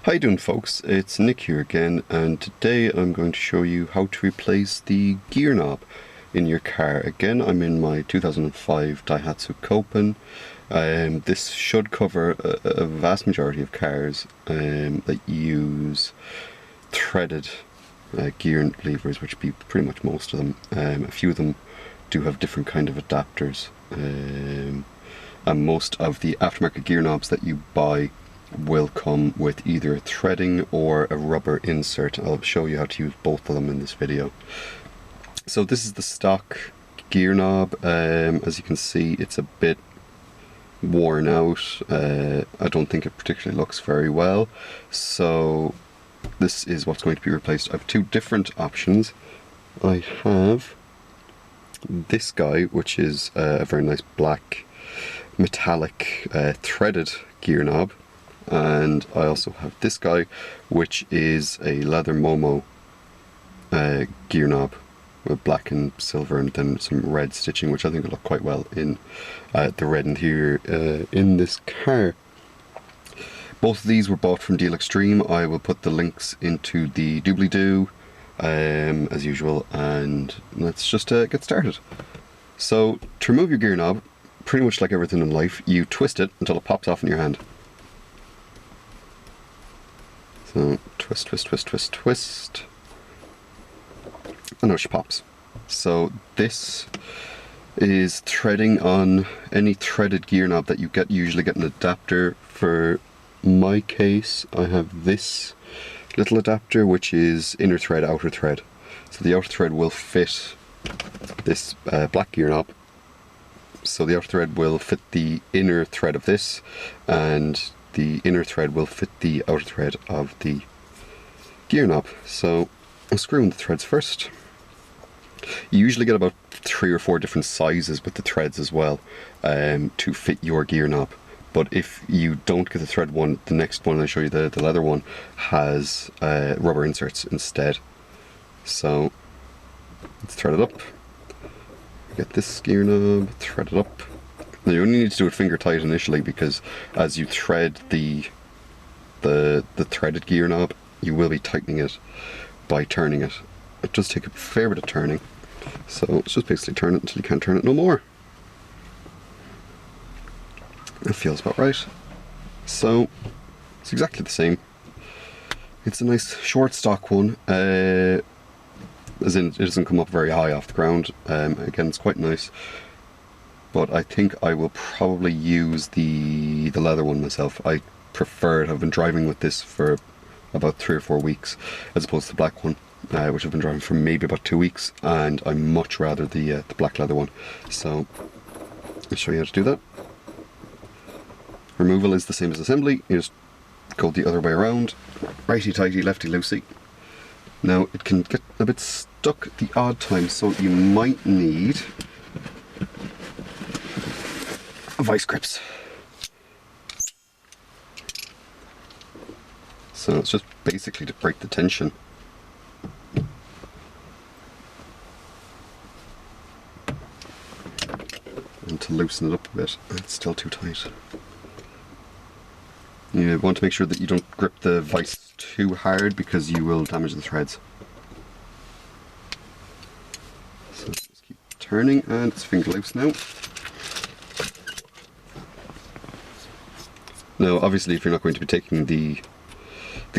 How you doing, folks? It's Nick here again, and today I'm going to show you how to replace the gear knob in your car. Again, I'm in my 2005 Daihatsu Copen. This should cover a vast majority of cars that use threaded gear levers, which would be pretty much most of them. A few of them do have different kind of adapters, and most of the aftermarket gear knobs that you buy will come with either threading or a rubber insert. I'll show you how to use both of them in this video. So this is the stock gear knob. As you can see, it's a bit worn out. I don't think it particularly looks very well, so this is what's going to be replaced. I have two different options. I have this guy, which is a very nice black metallic threaded gear knob, and I also have this guy, which is a leather Momo gear knob with black and silver and then some red stitching, which I think will look quite well in the red interior in this car. Both of these were bought from Deal Extreme. I will put the links into the doobly-doo as usual, and let's just get started. So to remove your gear knob, pretty much like everything in life, you twist it until it pops off in your hand. So twist, twist, twist, twist, twist, and now she pops. So this is threading on any threaded gear knob that you get. You usually get an adapter. For my case, I have this little adapter, which is inner thread, outer thread. So the outer thread will fit this black gear knob. So the outer thread will fit the inner thread of this, and the inner thread will fit the outer thread of the gear knob. So I'll screw in the threads first. You usually get about 3 or 4 different sizes with the threads as well to fit your gear knob. But if you don't get the thread one, the next one I show you, the leather one, has rubber inserts instead. So let's thread it up. Get this gear knob, thread it up. Now you only need to do it finger tight initially, because as you thread the threaded gear knob, you will be tightening it by turning it. It does take a fair bit of turning, so let's just basically turn it until you can't turn it no more. That feels about right. So it's exactly the same. It's a nice short stock one, as in it doesn't come up very high off the ground. Again, it's quite nice. But I think I will probably use the leather one myself. I prefer it. I've been driving with this for about 3 or 4 weeks, as opposed to the black one, which I've been driving for maybe about 2 weeks, and I much rather the black leather one. So I'll show you how to do that. Removal is the same as assembly. You just go the other way around, righty tighty, lefty loosey. Now it can get a bit stuck at the odd times, so you might need vice grips. So it's just basically to break the tension. And to loosen it up a bit. It's still too tight. You want to make sure that you don't grip the vice too hard, because you will damage the threads. So just keep turning, and it's finger loose now. Now obviously if you're not going to be taking the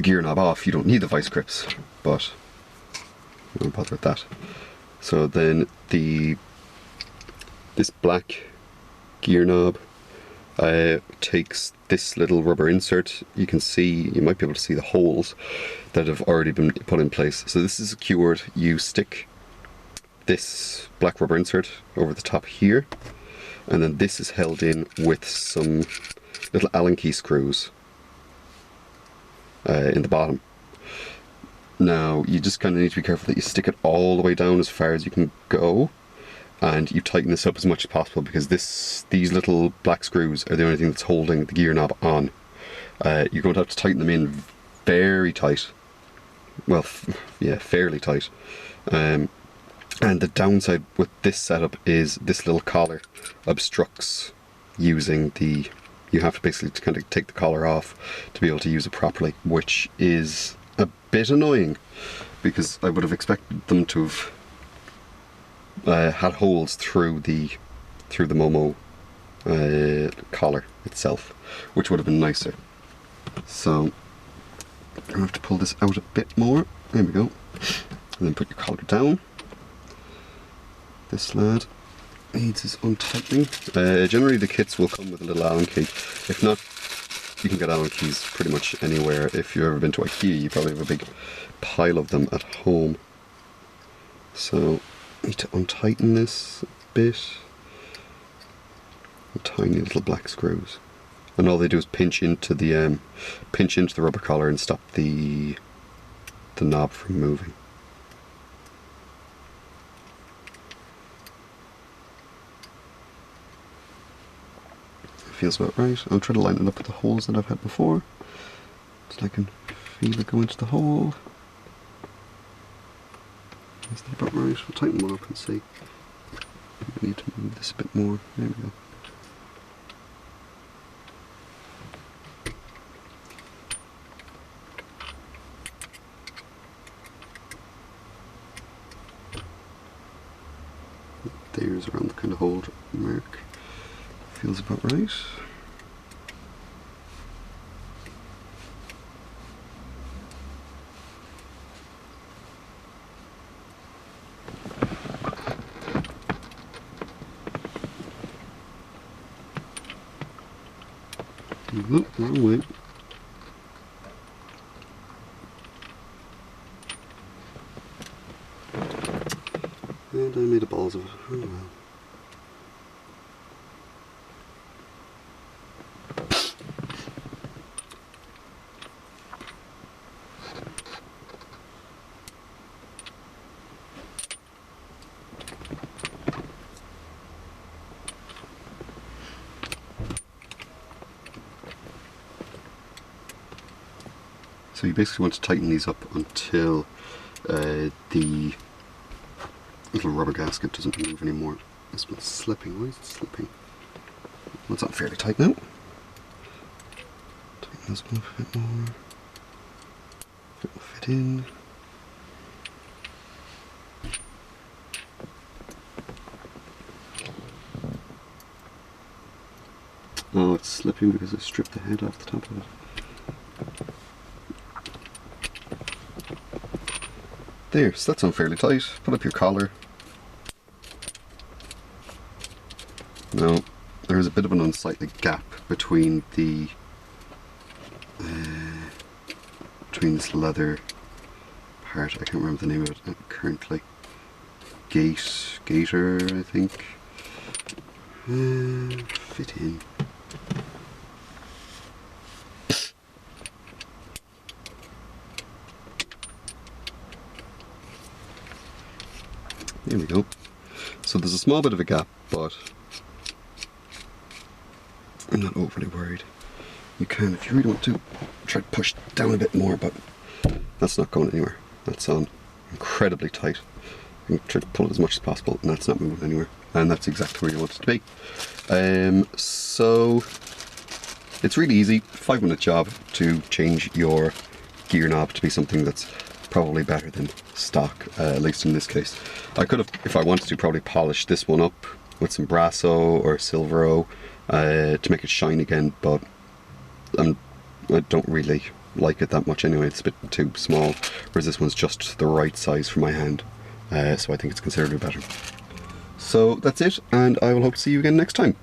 gear knob off, you don't need the vice grips, but I won't bother with that. So then this black gear knob takes this little rubber insert. You can see, you might be able to see the holes that have already been put in place. So this is secured. You stick this black rubber insert over the top here, and then this is held in with some little Allen key screws in the bottom. Now you just kind of need to be careful that you stick it all the way down as far as you can go, and you tighten this up as much as possible, because these little black screws are the only thing that's holding the gear knob on. You're going to have to tighten them in very tight. Well, yeah, fairly tight. And the downside with this setup is this little collar obstructs using the you have to basically kind of take the collar off to be able to use it properly, which is a bit annoying because I would have expected them to have had holes through the Momo collar itself, which would have been nicer. So I'm going to have to pull this out a bit more. There we go. And then put your collar down. This lad needs his untightening. Generally the kits will come with a little Allen key. If not, you can get Allen keys pretty much anywhere. If you've ever been to IKEA, you probably have a big pile of them at home. So I need to untighten this a bit. Tiny little black screws, and all they do is pinch into the rubber collar and stop the knob from moving. Feels about right. I'll try to line it up with the holes that I've had before, so I can feel it go into the hole. Is that about right? We'll tighten one up and see. I need to move this a bit more. There we go. There's around the kind of hold mark. Feels about right. Oh, wrong way. And I made a balls of it. Oh well. So you basically want to tighten these up until the little rubber gasket doesn't move anymore. This one's slipping. Why is it slipping? Well, it's not fairly tight now. Tighten this one a bit more. It will fit in. Oh, it's slipping because I stripped the head off the top of it. There, so that's on fairly tight. Put up your collar. Now, there's a bit of an unsightly gap between the between this leather part. I can't remember the name of it currently. Gaiter, I think. Fit in. There we go. So there's a small bit of a gap, but I'm not overly worried. You can, if you really want to, try to push down a bit more, but that's not going anywhere. That's on incredibly tight. You can try to pull it as much as possible, and that's not moving anywhere. And that's exactly where you want it to be. So it's really easy, 5-minute job to change your gear knob to be something that's probably better than stock, at least in this case. I could have, if I wanted to, probably polish this one up with some Brasso or Silvero to make it shine again, but I don't really like it that much anyway. It's a bit too small, whereas this one's just the right size for my hand, so I think it's considerably better. So that's it, and I will hope to see you again next time.